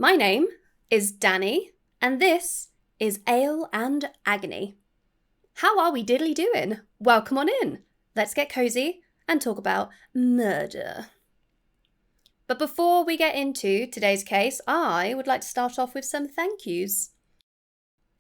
My name is Danny, and this is Ale and Agony. How are we diddly doing? Welcome on in. Let's get cozy and talk about murder. But before we get into today's case, I would like to start off with some thank yous.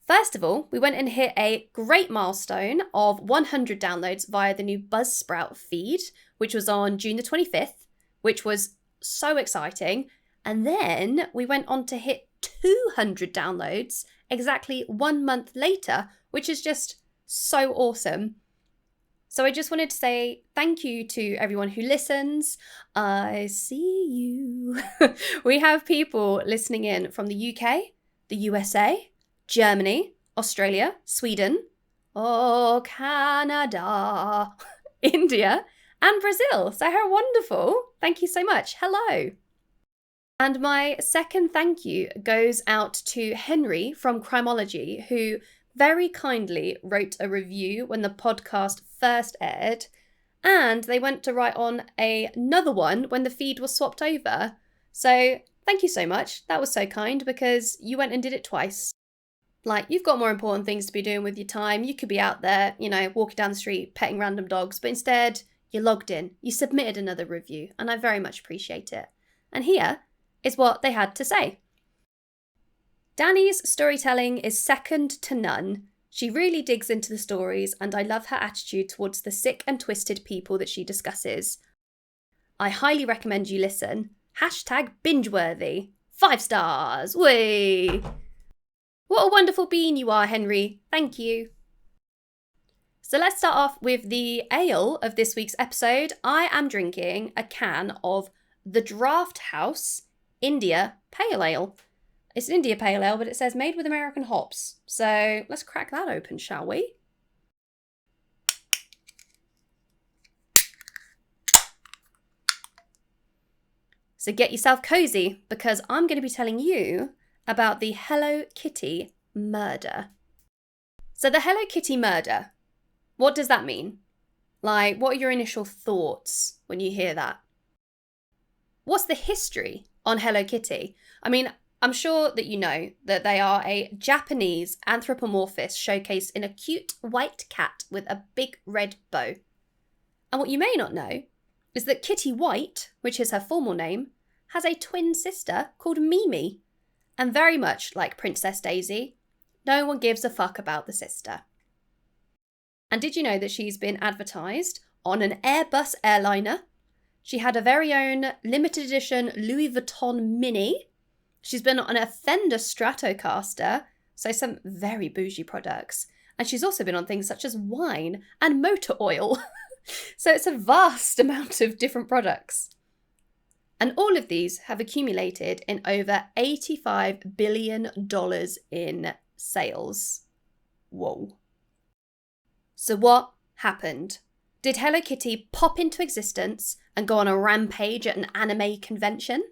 First of all, we went and hit a great milestone of 100 downloads via the new Buzzsprout feed, which was on June the 25th, which was so exciting. And then we went on to hit 200 downloads exactly 1 month later, which is just so awesome. So I just wanted to say thank you to everyone who listens. I see you. We have people listening in from the UK, the USA, Germany, Australia, Sweden, Canada, India, and Brazil. So how wonderful. Thank you so much. Hello. And my second thank you goes out to Henry from Crimology, who very kindly wrote a review when the podcast first aired, and they went to write on another one when the feed was swapped over. So thank you so much. That was so kind because you went and did it twice. Like, you've got more important things to be doing with your time. You could be out there, walking down the street, petting random dogs, but instead you logged in, you submitted another review, and I very much appreciate it. And here is what they had to say. Danny's storytelling is second to none. She really digs into the stories, and I love her attitude towards the sick and twisted people that she discusses. I highly recommend you listen. #bingeworthy. 5 stars. Whey! What a wonderful bean you are, Henry. Thank you. So let's start off with the ale of this week's episode. I am drinking a can of the Draft House India Pale Ale. It's an India Pale Ale, but it says made with American hops. So let's crack that open, shall we? So get yourself cozy, because I'm going to be telling you about the Hello Kitty murder. So the Hello Kitty murder, what does that mean? Like, what are your initial thoughts when you hear that? What's the history on Hello Kitty? I mean, I'm sure that you know that they are a Japanese anthropomorphist showcased in a cute white cat with a big red bow. And what you may not know is that Kitty White, which is her formal name, has a twin sister called Mimi. And very much like Princess Daisy, no one gives a fuck about the sister. And did you know that she's been advertised on an Airbus airliner? She had a very own limited edition Louis Vuitton Mini. She's been on a Fender Stratocaster, so some very bougie products. And she's also been on things such as wine and motor oil. So it's a vast amount of different products. And all of these have accumulated in over $85 billion in sales. Whoa. So what happened? Did Hello Kitty pop into existence and go on a rampage at an anime convention?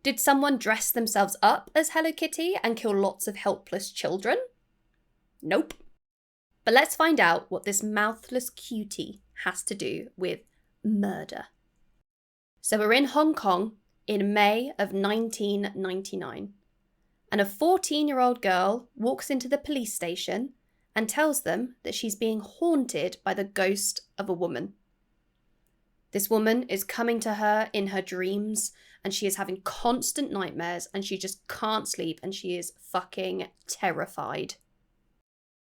Did someone dress themselves up as Hello Kitty and kill lots of helpless children? Nope. But let's find out what this mouthless cutie has to do with murder. So we're in Hong Kong in May of 1999, and a 14-year-old girl walks into the police station and tells them that she's being haunted by the ghost of a woman. This woman is coming to her in her dreams, and she is having constant nightmares, and she just can't sleep, and she is fucking terrified.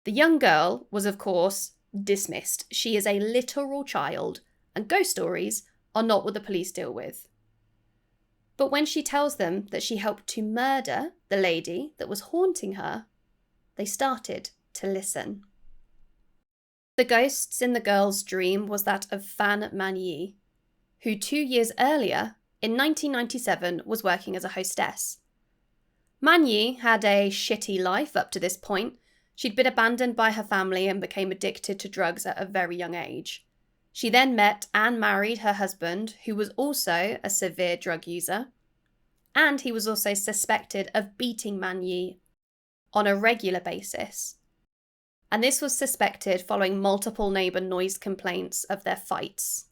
The young girl was, of course, dismissed. She is a literal child, and ghost stories are not what the police deal with. But when she tells them that she helped to murder the lady that was haunting her, they started to listen. The ghosts in the girl's dream was that of Fan Man-Yee, who 2 years earlier, in 1997, was working as a hostess. Man-Yee had a shitty life up to this point. She'd been abandoned by her family and became addicted to drugs at a very young age. She then met and married her husband, who was also a severe drug user, and he was also suspected of beating Man-Yee on a regular basis. And this was suspected following multiple neighbour noise complaints of their fights.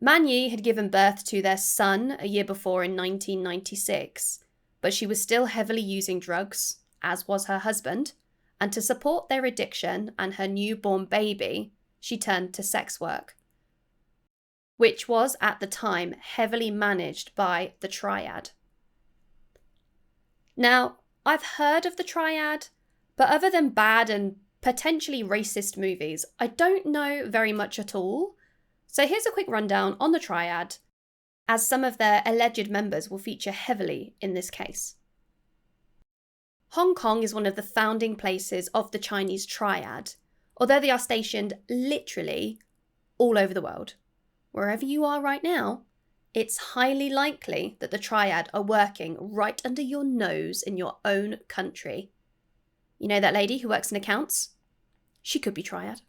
Man-Yee had given birth to their son a year before in 1996, but she was still heavily using drugs, as was her husband, and to support their addiction and her newborn baby, she turned to sex work, which was at the time heavily managed by the Triad. Now, I've heard of the Triad, but other than bad and potentially racist movies, I don't know very much at all. So here's a quick rundown on the Triad, as some of their alleged members will feature heavily in this case. Hong Kong is one of the founding places of the Chinese Triad, although they are stationed literally all over the world. Wherever you are right now, it's highly likely that the Triad are working right under your nose in your own country. You know that lady who works in accounts? She could be Triad.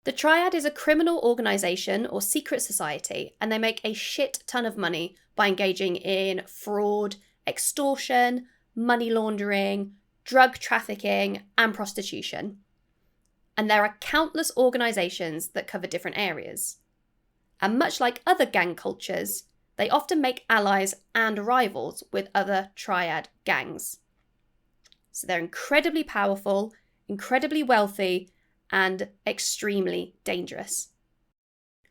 The Triad is a criminal organisation or secret society, and they make a shit ton of money by engaging in fraud, extortion, money laundering, drug trafficking, and prostitution. And there are countless organisations that cover different areas. And much like other gang cultures, they often make allies and rivals with other Triad gangs. So they're incredibly powerful, incredibly wealthy, and extremely dangerous.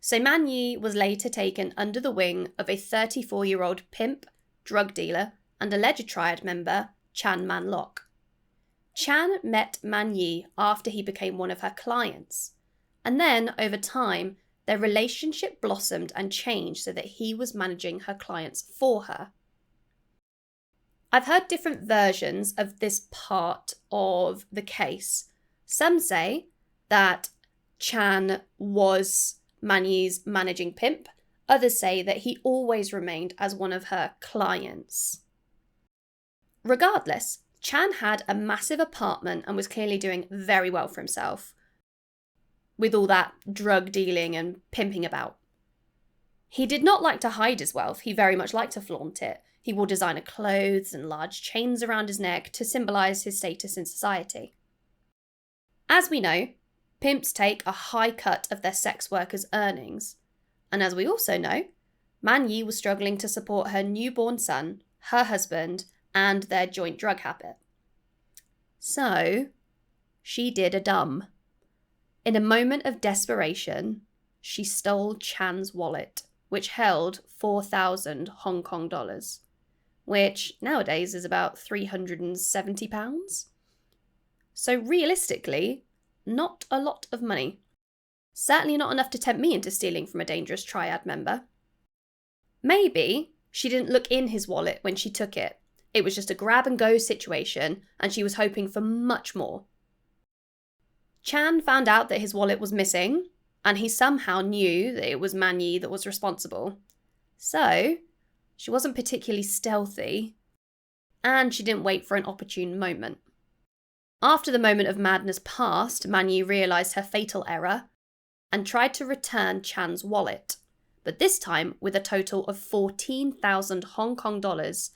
So Man-Yee was later taken under the wing of a 34-year-old pimp, drug dealer, and alleged Triad member, Man-Lok. Chan met Man-Yee after he became one of her clients, and then, over time, their relationship blossomed and changed so that he was managing her clients for her. I've heard different versions of this part of the case. Some say that Chan was Man-Yee's managing pimp. Others say that he always remained as one of her clients. Regardless, Chan had a massive apartment and was clearly doing very well for himself, with all that drug dealing and pimping about. He did not like to hide his wealth, he very much liked to flaunt it. He wore designer clothes and large chains around his neck to symbolise his status in society. As we know, pimps take a high cut of their sex workers' earnings. And as we also know, Man-Yee was struggling to support her newborn son, her husband, and their joint drug habit. So, she did a dumb. In a moment of desperation, she stole Chan's wallet, which held 4,000 Hong Kong dollars, which nowadays is about £370. So realistically, not a lot of money. Certainly not enough to tempt me into stealing from a dangerous Triad member. Maybe she didn't look in his wallet when she took it. It was just a grab-and-go situation, and she was hoping for much more. Chan found out that his wallet was missing, and he somehow knew that it was Man-Yee that was responsible. So, she wasn't particularly stealthy, and she didn't wait for an opportune moment. After the moment of madness passed, Man-Yee realised her fatal error and tried to return Chan's wallet, but this time with a total of 14,000 Hong Kong dollars,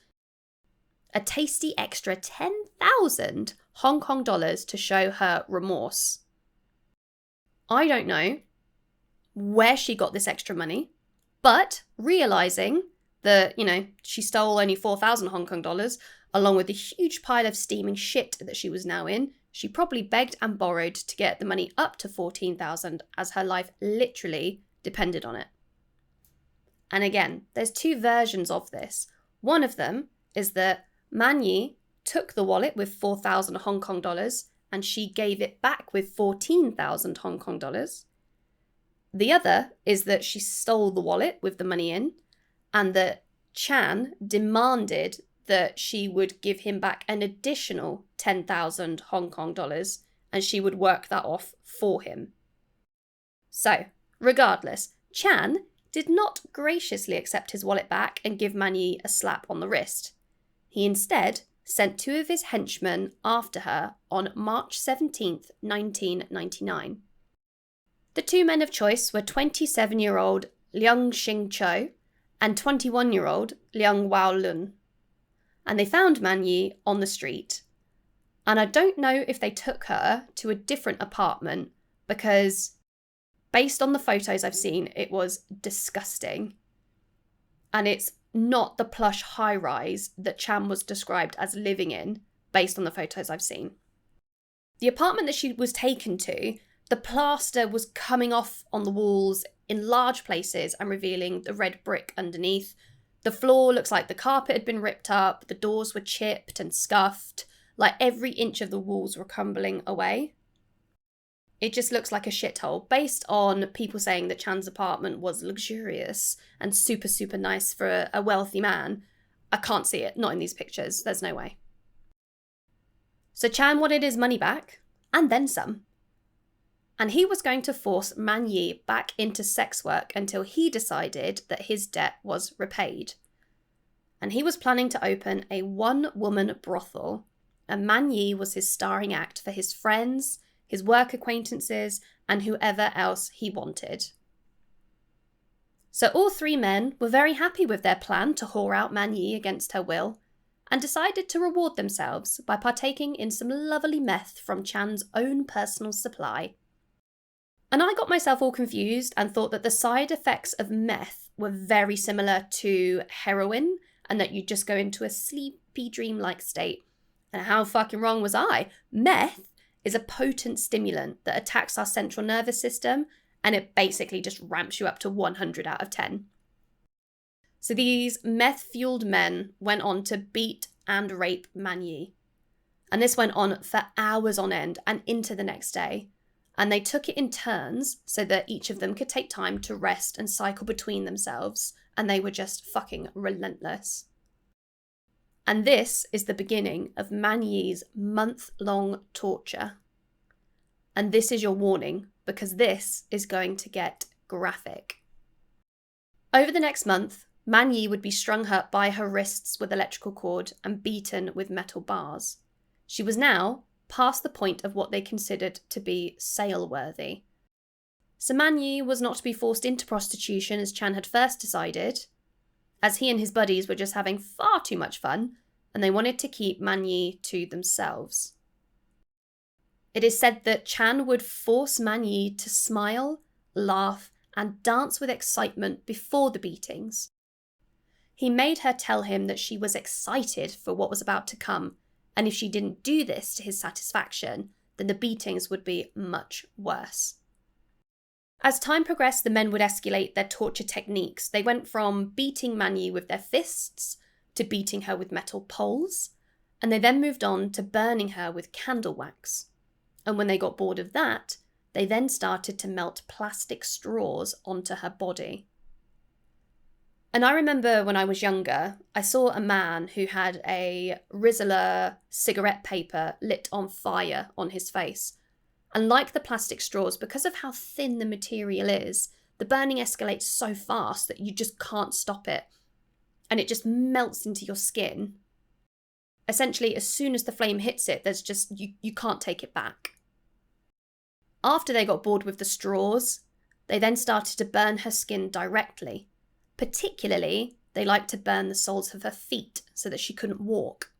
a tasty extra 10,000 Hong Kong dollars to show her remorse. I don't know where she got this extra money, but realising that, she stole only 4,000 Hong Kong dollars, along with the huge pile of steaming shit that she was now in, she probably begged and borrowed to get the money up to 14,000 as her life literally depended on it. And again, there's two versions of this. One of them is that Man-Yee took the wallet with 4,000 Hong Kong dollars and she gave it back with 14,000 Hong Kong dollars. The other is that she stole the wallet with the money in and that Chan demanded that she would give him back an additional 10,000 Hong Kong dollars and she would work that off for him. So, regardless, Chan did not graciously accept his wallet back and give Man-Yee a slap on the wrist. He instead sent two of his henchmen after her on March 17th, 1999. The two men of choice were 27-year-old Leung Shing-cho and 21-year-old Leung Wao-lun. And they found Man-Yee on the street. And I don't know if they took her to a different apartment because Based on the photos I've seen, it was disgusting. And it's not the plush high-rise that Chan was described as living in, based on the photos I've seen. The apartment that she was taken to, the plaster was coming off on the walls in large places and revealing the red brick underneath. The floor looks like the carpet had been ripped up, the doors were chipped and scuffed, like every inch of the walls were crumbling away. It just looks like a shithole, based on people saying that Chan's apartment was luxurious and super, super nice for a wealthy man. I can't see it, not in these pictures, there's no way. So Chan wanted his money back, and then some. And he was going to force Man-Yee back into sex work until he decided that his debt was repaid. And he was planning to open a one-woman brothel, and Man-Yee was his starring act for his friends, his work acquaintances, and whoever else he wanted. So all three men were very happy with their plan to whore out Man-Yee against her will, and decided to reward themselves by partaking in some lovely meth from Chan's own personal supply. And I got myself all confused and thought that the side effects of meth were very similar to heroin, and that you just go into a sleepy dream-like state. And how fucking wrong was I? Meth is a potent stimulant that attacks our central nervous system, and it basically just ramps you up to 100 out of 10. So these meth-fueled men went on to beat and rape Man-Yee. And this went on for hours on end and into the next day. And they took it in turns so that each of them could take time to rest and cycle between themselves, and they were just fucking relentless. And this is the beginning of Man-Yee's month-long torture. And this is your warning, because this is going to get graphic. Over the next month, Man-Yee would be strung up by her wrists with electrical cord and beaten with metal bars. She was now past the point of what they considered to be sale-worthy. So Man-Yee was not to be forced into prostitution as Chan had first decided, as he and his buddies were just having far too much fun, and they wanted to keep Man-Yee to themselves. It is said that Chan would force Man-Yee to smile, laugh, and dance with excitement before the beatings. He made her tell him that she was excited for what was about to come, and if she didn't do this to his satisfaction, then the beatings would be much worse. As time progressed, the men would escalate their torture techniques. They went from beating Man-Yee with their fists to beating her with metal poles, and they then moved on to burning her with candle wax. And when they got bored of that, they then started to melt plastic straws onto her body. And I remember when I was younger, I saw a man who had a Rizla cigarette paper lit on fire on his face. And like the plastic straws, because of how thin the material is, the burning escalates so fast that you just can't stop it. And it just melts into your skin. Essentially, as soon as the flame hits it, there's just, you can't take it back. After they got bored with the straws, they then started to burn her skin directly. Particularly, they liked to burn the soles of her feet so that she couldn't walk.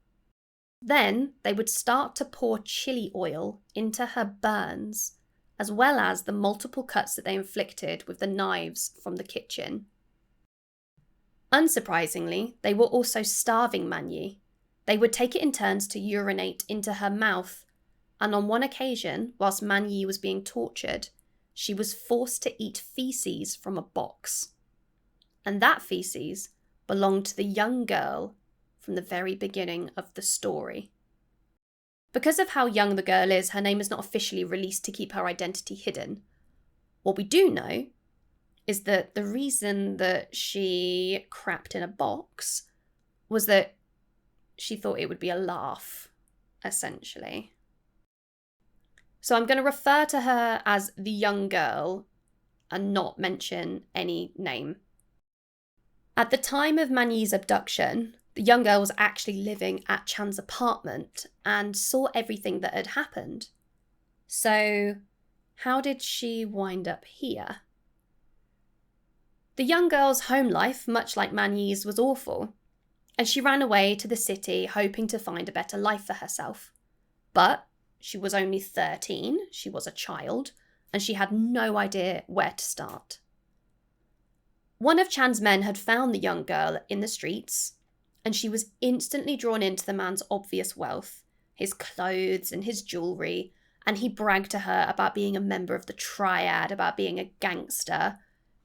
Then they would start to pour chili oil into her burns, as well as the multiple cuts that they inflicted with the knives from the kitchen. Unsurprisingly, they were also starving Man-Yee. They would take it in turns to urinate into her mouth, and on one occasion, whilst Man-Yee was being tortured, she was forced to eat feces from a box. And that feces belonged to the young girl from the very beginning of the story. Because of how young the girl is, her name is not officially released to keep her identity hidden. What we do know is that the reason that she crapped in a box was that she thought it would be a laugh, essentially. So I'm going to refer to her as the young girl and not mention any name. At the time of Man-Yee's abduction, the young girl was actually living at Chan's apartment and saw everything that had happened. So, how did she wind up here? The young girl's home life, much like Man-Yee's, was awful, and she ran away to the city hoping to find a better life for herself. But she was only 13, she was a child, and she had no idea where to start. One of Chan's men had found the young girl in the streets, and she was instantly drawn into the man's obvious wealth, his clothes and his jewellery, and he bragged to her about being a member of the triad, about being a gangster.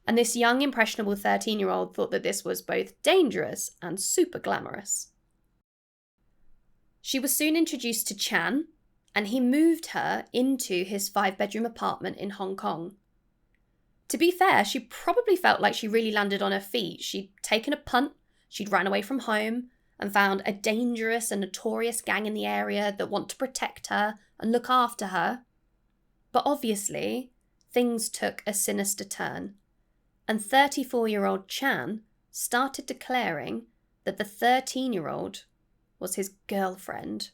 And this young, impressionable 13-year-old thought that this was both dangerous and super glamorous. She was soon introduced to Chan, and he moved her into his 5-bedroom apartment in Hong Kong. To be fair, she probably felt like she really landed on her feet. She'd taken a punt, she'd ran away from home, and found a dangerous and notorious gang in the area that want to protect her and look after her. But obviously, things took a sinister turn, and 34-year-old Chan started declaring that the 13-year-old was his girlfriend.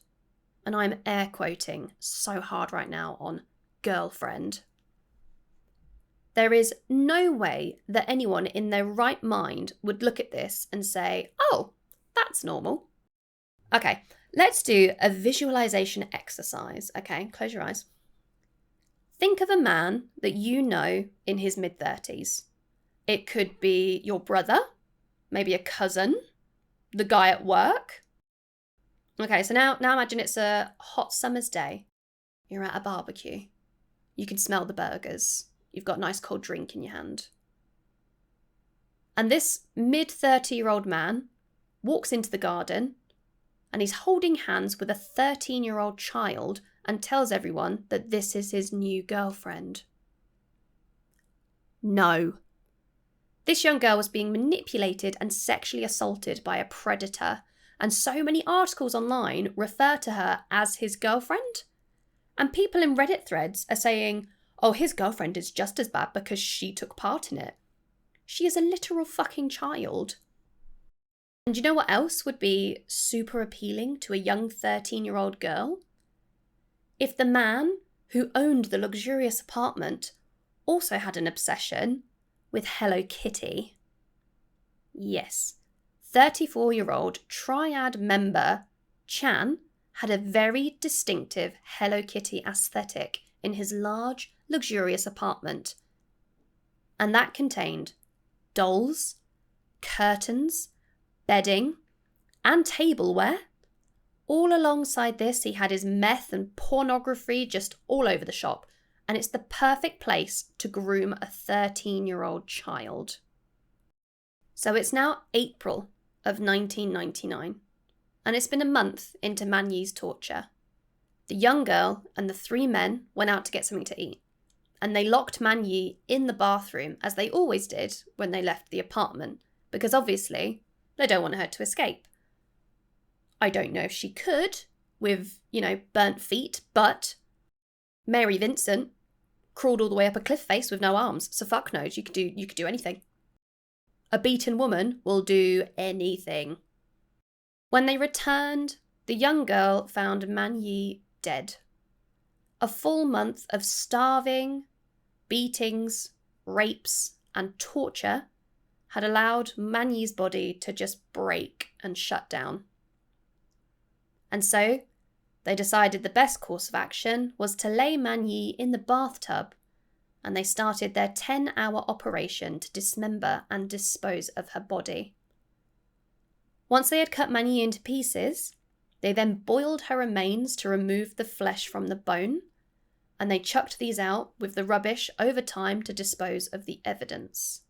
And I'm air quoting so hard right now on girlfriend. There is no way that anyone in their right mind would look at this and say, oh, that's normal. Okay, let's do a visualization exercise. Okay, close your eyes. Think of a man that you know in his mid-30s. It could be your brother, maybe a cousin, the guy at work. Okay, so now imagine it's a hot summer's day. You're at a barbecue. You can smell the burgers. You've got a nice cold drink in your hand. And this mid-30-year-old man walks into the garden and he's holding hands with a 13-year-old child and tells everyone that this is his new girlfriend. No. This young girl was being manipulated and sexually assaulted by a predator, and so many articles online refer to her as his girlfriend. And people in Reddit threads are saying, oh, his girlfriend is just as bad because she took part in it. She is a literal fucking child. And you know what else would be super appealing to a young 13-year-old girl? If the man who owned the luxurious apartment also had an obsession with Hello Kitty. Yes, 34-year-old triad member Chan had a very distinctive Hello Kitty aesthetic in his large, luxurious apartment. And that contained dolls, curtains, bedding, and tableware. All alongside this, he had his meth and pornography just all over the shop, and it's the perfect place to groom a 13-year-old child. So it's now April of 1999, and it's been a month into Man-Yee's torture. The young girl and the 3 men went out to get something to eat, and they locked Man-Yee in the bathroom, as they always did when they left the apartment, because obviously they don't want her to escape. I don't know if she could with, burnt feet, but Mary Vincent crawled all the way up a cliff face with no arms, so fuck knows, you could do anything. A beaten woman will do anything. When they returned, the young girl found Man-Yee dead. A full month of starving, beatings, rapes, and torture had allowed Man-Yee's body to just break and shut down. And so, they decided the best course of action was to lay Man-Yee in the bathtub, and they started their 10-hour operation to dismember and dispose of her body. Once they had cut Man-Yee into pieces, they then boiled her remains to remove the flesh from the bone, and they chucked these out with the rubbish over time to dispose of the evidence.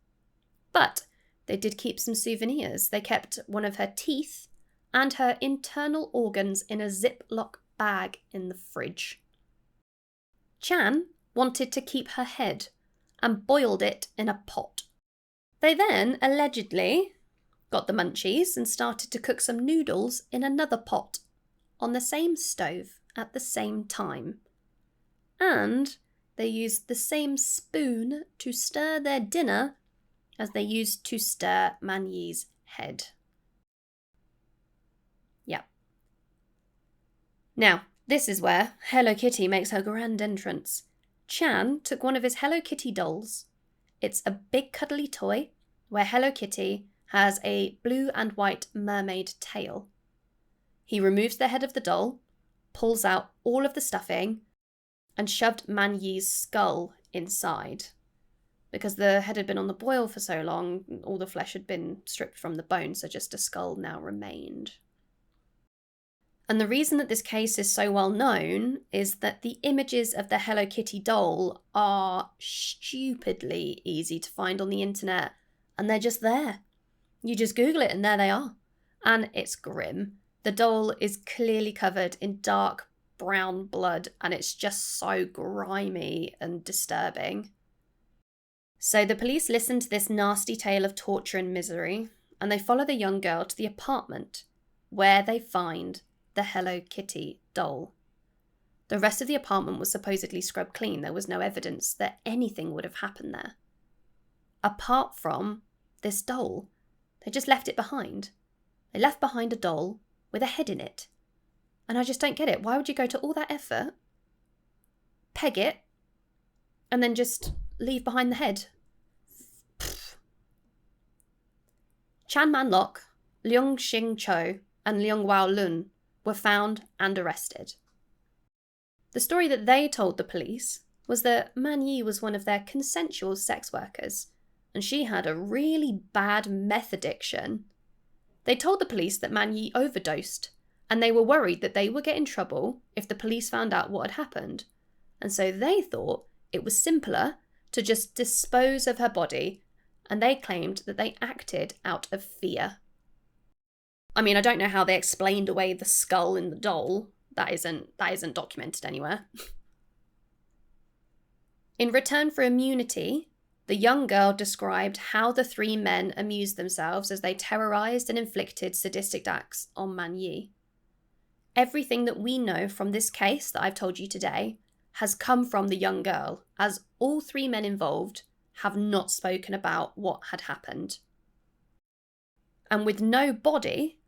But they did keep some souvenirs. They kept one of her teeth and her internal organs in a Ziploc bag in the fridge. Chan wanted to keep her head and boiled it in a pot. They then, allegedly, got the munchies and started to cook some noodles in another pot on the same stove at the same time. And they used the same spoon to stir their dinner as they used to stir Man-Yee's head. Yeah. Now, this is where Hello Kitty makes her grand entrance. Chan took one of his Hello Kitty dolls. It's a big cuddly toy where Hello Kitty has a blue and white mermaid tail. He removes the head of the doll, pulls out all of the stuffing, and shoved Man-Yee's skull inside. Because the head had been on the boil for so long, all the flesh had been stripped from the bone, so just a skull now remained. And the reason that this case is so well known is that the images of the Hello Kitty doll are stupidly easy to find on the internet, and they're just there. You just Google it and there they are. And it's grim. The doll is clearly covered in dark brown blood, and it's just so grimy and disturbing. So the police listen to this nasty tale of torture and misery, and they follow the young girl to the apartment, where they find the Hello Kitty doll. The rest of the apartment was supposedly scrubbed clean. There was no evidence that anything would have happened there. Apart from this doll. They just left it behind. They left behind a doll with a head in it. And I just don't get it. Why would you go to all that effort, peg it, and then just leave behind the head? Pfft. Chan Man-Lok, Leung Xing Cho, and Leung Wao Lun were found and arrested. The story that they told the police was that Man-Yee was one of their consensual sex workers, and she had a really bad meth addiction. They told the police that Man-Yee overdosed, and they were worried that they would get in trouble if the police found out what had happened. And so they thought it was simpler to just dispose of her body, and they claimed that they acted out of fear. I mean, I don't know how they explained away the skull in the doll. That isn't documented anywhere. In return for immunity, the young girl described how the three men amused themselves as they terrorized and inflicted sadistic acts on Man-Yee. Everything that we know from this case that I've told you today has come from the young girl, as all three men involved have not spoken about what had happened. And with no body,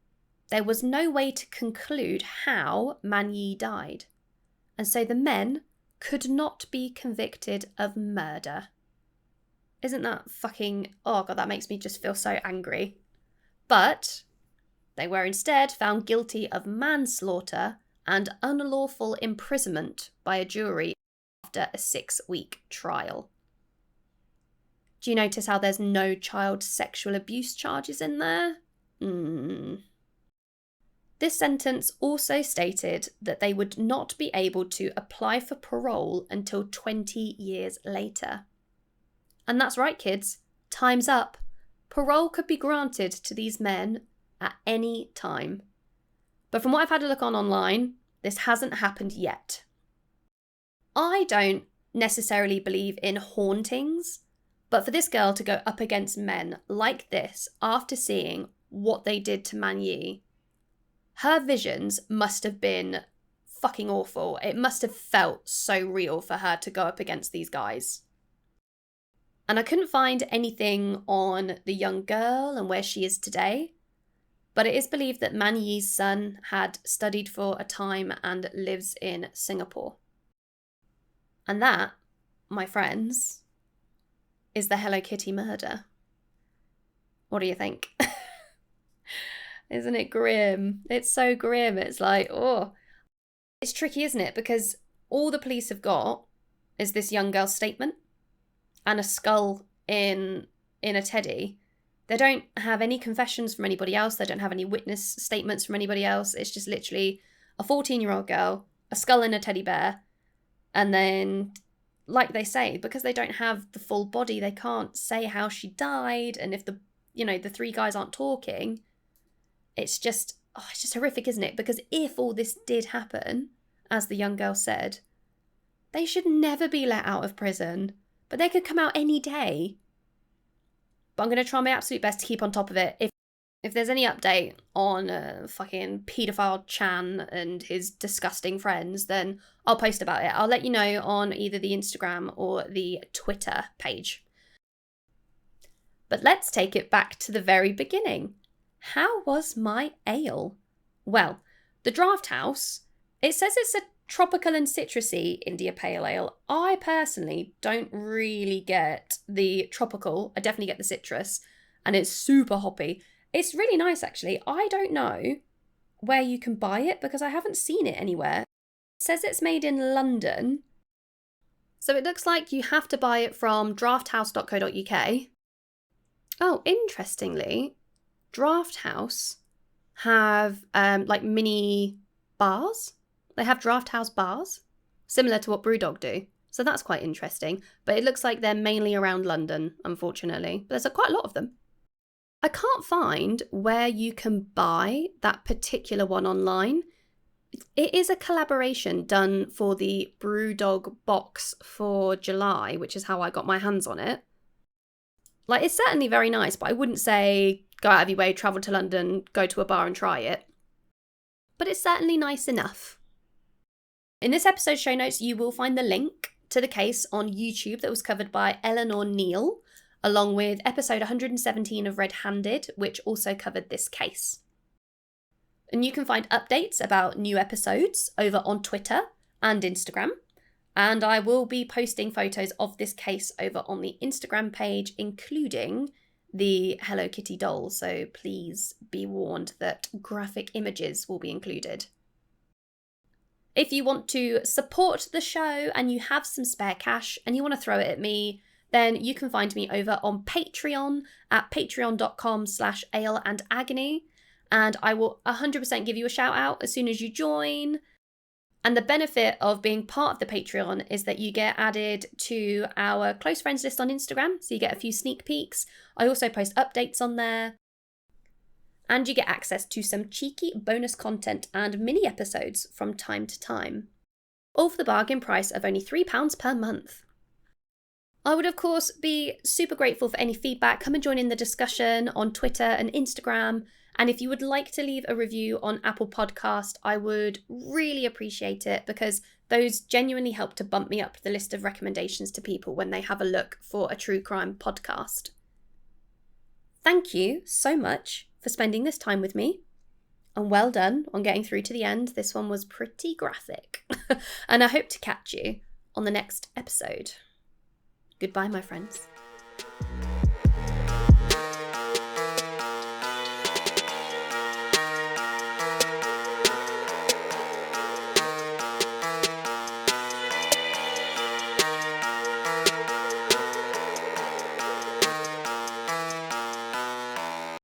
there was no way to conclude how Man-Yee died, and so the men could not be convicted of murder. Isn't that fucking... oh god, that makes me just feel so angry. But they were instead found guilty of manslaughter and unlawful imprisonment by a jury after a 6-week trial. Do you notice how there's no child sexual abuse charges in there? This sentence also stated that they would not be able to apply for parole until 20 years later. And that's right, kids. Time's up. Parole could be granted to these men at any time. But from what I've had a look on online, this hasn't happened yet. I don't necessarily believe in hauntings, but for this girl to go up against men like this after seeing what they did to Man-Yee, her visions must have been fucking awful. It must have felt so real for her to go up against these guys. And I couldn't find anything on the young girl and where she is today, but it is believed that Man-Yee's son had studied for a time and lives in Singapore. And that, my friends, is the Hello Kitty murder. What do you think? Isn't it grim? It's so grim. It's like, oh. It's tricky, isn't it? Because all the police have got is this young girl's statement and a skull in a teddy. They don't have any confessions from anybody else. They don't have any witness statements from anybody else. It's just literally a 14-year-old girl, a skull in a teddy bear. And then, like they say, because they don't have the full body, they can't say how she died. And if the three guys aren't talking, it's just horrific, isn't it? Because if all this did happen, as the young girl said, they should never be let out of prison. But they could come out any day. But I'm going to try my absolute best to keep on top of it. If there's any update on fucking paedophile Chan and his disgusting friends, then I'll post about it. I'll let you know on either the Instagram or the Twitter page. But let's take it back to the very beginning. How was my ale? Well, the Draft House, it says it's a tropical and citrusy India Pale Ale. I personally don't really get the tropical. I definitely get the citrus, and it's super hoppy. It's really nice, actually. I don't know where you can buy it because I haven't seen it anywhere. It says it's made in London. So it looks like you have to buy it from drafthouse.co.uk. Oh, interestingly, Draft House have like mini bars. They have Draft House bars, similar to what Brewdog do. So that's quite interesting. But it looks like they're mainly around London, unfortunately. But there's quite a lot of them. I can't find where you can buy that particular one online. It is a collaboration done for the Brewdog box for July, which is how I got my hands on it. Like, it's certainly very nice, but I wouldn't say go out of your way, travel to London, go to a bar and try it. But it's certainly nice enough. In this episode's show notes, you will find the link to the case on YouTube that was covered by Eleanor Neale, along with episode 117 of Redhanded, which also covered this case. And you can find updates about new episodes over on Twitter and Instagram. And I will be posting photos of this case over on the Instagram page, including the Hello Kitty doll. So please be warned that graphic images will be included. If you want to support the show and you have some spare cash and you want to throw it at me, then you can find me over on Patreon at patreon.com/Ale and Agony. And I will 100% give you a shout out as soon as you join. And the benefit of being part of the Patreon is that you get added to our close friends list on Instagram. So you get a few sneak peeks. I also post updates on there. And you get access to some cheeky bonus content and mini episodes from time to time. All for the bargain price of only £3 per month. I would, of course, be super grateful for any feedback. Come and join in the discussion on Twitter and Instagram. And if you would like to leave a review on Apple Podcast, I would really appreciate it because those genuinely help to bump me up the list of recommendations to people when they have a look for a true crime podcast. Thank you so much for spending this time with me. And well done on getting through to the end. This one was pretty graphic. And I hope to catch you on the next episode. Goodbye, my friends.